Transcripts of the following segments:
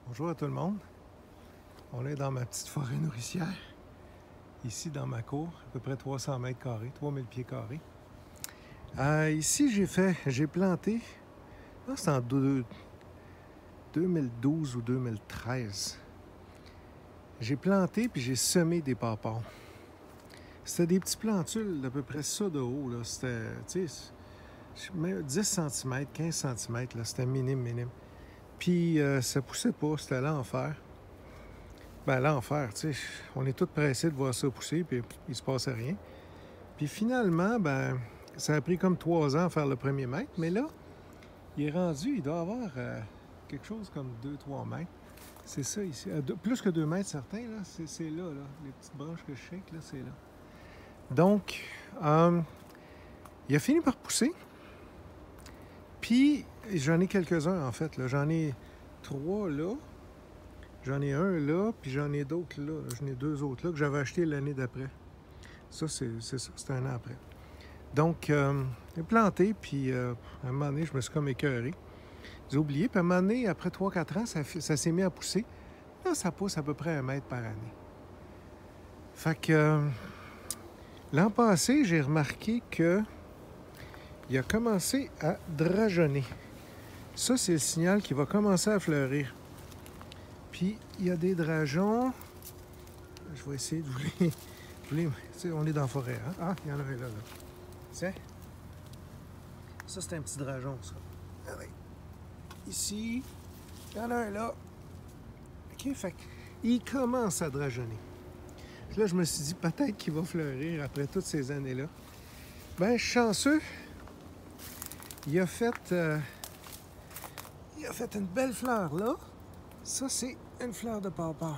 Bonjour à tout le monde. On est dans ma petite forêt nourricière, ici dans ma cour, à peu près 300 mètres carrés, 3000 pieds carrés. Ici, j'ai planté, je pense que c'est en 2012 ou 2013. J'ai planté puis j'ai semé des pawpaws. C'était des petits plantules d'à peu près ça de haut, là. C'était, tu sais, 10 cm, 15 cm, là. C'était minime. Puis ça poussait pas, c'était l'enfer. Ben l'enfer, tu sais, on est tous pressés de voir ça pousser, puis il se passait rien. Puis finalement, ben ça a pris comme 3 ans à faire le premier mètre, mais là, il est rendu, il doit avoir quelque chose comme 2-3 mètres. C'est ça ici, plus que 2 mètres certains, là, c'est là, les petites branches que je shake, là, c'est là. Donc, il a fini par pousser, puis j'en ai quelques-uns en fait, là. J'en ai 3 là. J'en ai un là, puis j'en ai d'autres là. J'en ai 2 autres là que j'avais acheté l'année d'après. Ça, c'est ça, c'est un an après. Donc, j'ai planté, puis à un moment donné, je me suis comme écœuré. J'ai oublié, puis à un moment donné, après 3-4 ans, ça s'est mis à pousser. Là, ça pousse à peu près 1 mètre par année. Fait que l'an passé, j'ai remarqué que il a commencé à drageonner. Ça, c'est le signal qu'il va commencer à fleurir. Puis, il y a des drageons. Je vais essayer de vous les... On est dans la forêt, hein? Ah, il y en a un là. Tiens. Ça, c'est un petit drageon, ça. Allez. Ici, il y en a un là. OK, fait il commence à drageonner. Là, je me suis dit, peut-être qu'il va fleurir après toutes ces années-là. Ben, chanceux. Il a fait une belle fleur, là. Ça, c'est une fleur de pawpaw.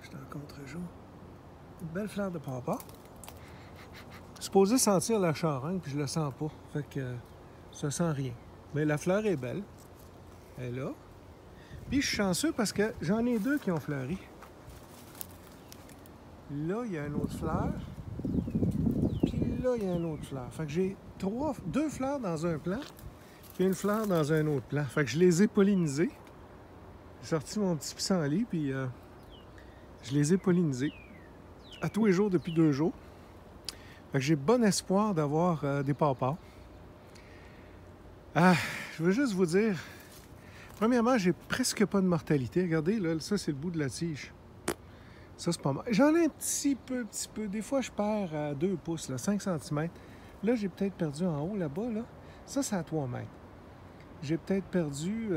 Je suis en contre-jour. Une belle fleur de pawpaw. Je suis supposé sentir la charogne, puis je le sens pas. Fait que ça sent rien. Mais la fleur est belle. Elle est là. Puis je suis chanceux parce que j'en ai 2 qui ont fleuri. Là, il y a une autre fleur. Puis là, il y a une autre fleur. Fait que j'ai 2 fleurs dans un plant, puis une fleur dans un autre plant. Fait que je les ai pollinisées. J'ai sorti mon petit pissenlit, puis je les ai pollinisés à tous les jours depuis 2 jours. Fait que j'ai bon espoir d'avoir des pawpaws. Je veux juste vous dire, premièrement, j'ai presque pas de mortalité. Regardez, là, ça, c'est le bout de la tige. Ça, c'est pas mal. J'en ai un petit peu. Des fois, je perds à 2 pouces, là, 5 cm. Là, j'ai peut-être perdu en haut, là-bas, là. Ça, c'est à 3 mètres. J'ai peut-être perdu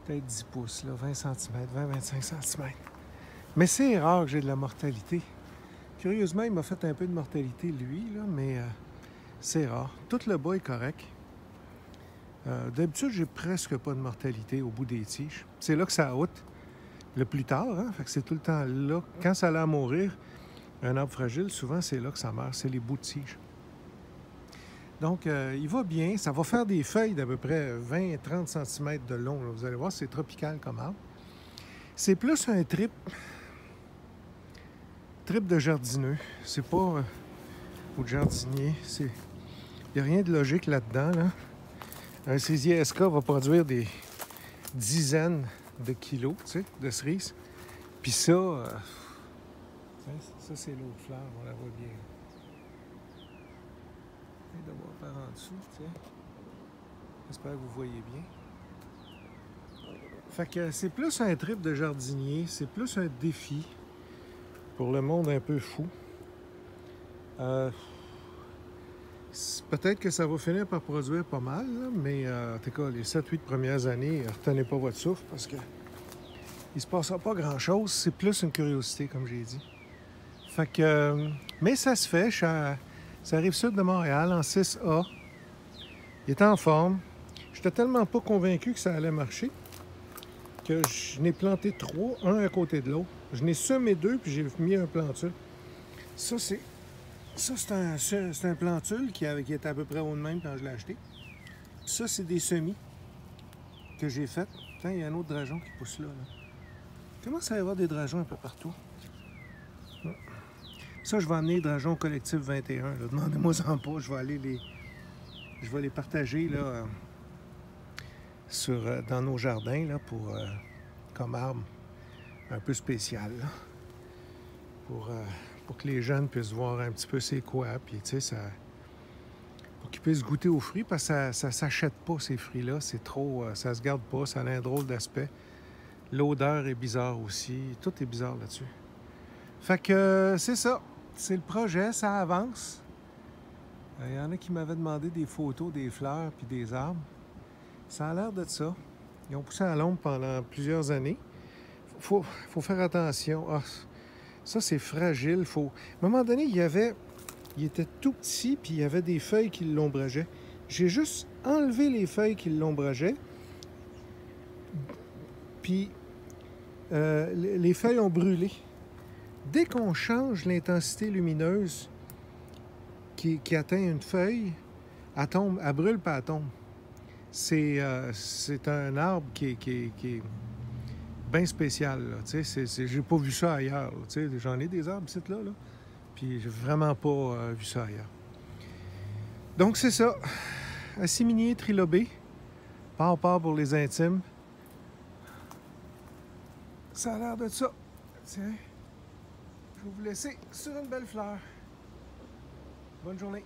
peut-être 10 pouces, là, 20 cm, 20-25 cm. Mais c'est rare que j'ai de la mortalité. Curieusement, il m'a fait un peu de mortalité, lui, là, mais c'est rare. Tout le bas est correct. D'habitude, j'ai presque pas de mortalité au bout des tiges. C'est là que ça ôte le plus tard, hein? Fait que c'est tout le temps là. Quand ça allait à mourir, un arbre fragile, souvent, c'est là que ça meurt. C'est les bouts de tige. Donc, il va bien. Ça va faire des feuilles d'à peu près 20-30 cm de long, là. Vous allez voir, c'est tropical comme arbre. C'est plus un trip de jardineux. C'est pas... ou de jardinier. Il n'y a rien de logique là-dedans, là. Un cerisier SK va produire des dizaines de kilos, tu sais, de cerises. Puis ça, ça c'est l'autre fleur, on la voit bien. J'essaie de voir par en dessous, tu sais. J'espère que vous voyez bien. Fait que c'est plus un trip de jardinier, c'est plus un défi pour le monde un peu fou. Peut-être que ça va finir par produire pas mal, là, mais en tout cas, les 7-8 premières années, retenez pas votre souffle parce que il se passera pas grand-chose. C'est plus une curiosité, comme j'ai dit. Fait que... mais ça se fait. Ça arrive sud de Montréal, en 6A. Il est en forme. J'étais tellement pas convaincu que ça allait marcher que je n'ai planté 3, un à côté de l'autre. Je n'ai semé 2, puis j'ai mis un plantule. Ça, c'est un plantule qui était à peu près haut de même quand je l'ai acheté. Ça, c'est des semis que j'ai fait. Tiens, il y a un autre drageon qui pousse là. Comment ça va y avoir des drageons un peu partout? Ça, je vais amener les drageons collectif 21. Là. Demandez-moi en pas. Je vais les partager là. dans nos jardins là, comme arbre un peu spécial. Là, pour que les jeunes puissent voir un petit peu c'est quoi. Puis, tu sais, pour qu'ils puissent goûter aux fruits, parce que ça ne s'achète pas, ces fruits-là. C'est trop... ça se garde pas, ça a un drôle d'aspect. L'odeur est bizarre aussi. Tout est bizarre là-dessus. Fait que c'est ça. C'est le projet, ça avance. Il y en a qui m'avaient demandé des photos des fleurs puis des arbres. Ça a l'air de ça. Ils ont poussé à l'ombre pendant plusieurs années. Faut faire attention. Ah, ça, c'est fragile. À un moment donné, il était tout petit, puis il y avait des feuilles qui l'ombrageaient. J'ai juste enlevé les feuilles qui l'ombrageaient, puis les feuilles ont brûlé. Dès qu'on change l'intensité lumineuse qui atteint une feuille, elle tombe, elle brûle pas, elle tombe. C'est un arbre qui est bien spécial. J'ai pas vu ça ailleurs. J'en ai des arbres, là, puis j'ai vraiment pas vu ça ailleurs. Donc c'est ça. Assiminier trilobé. Part pour les intimes. Ça a l'air de ça. Tiens. Je vais vous laisser sur une belle fleur. Bonne journée.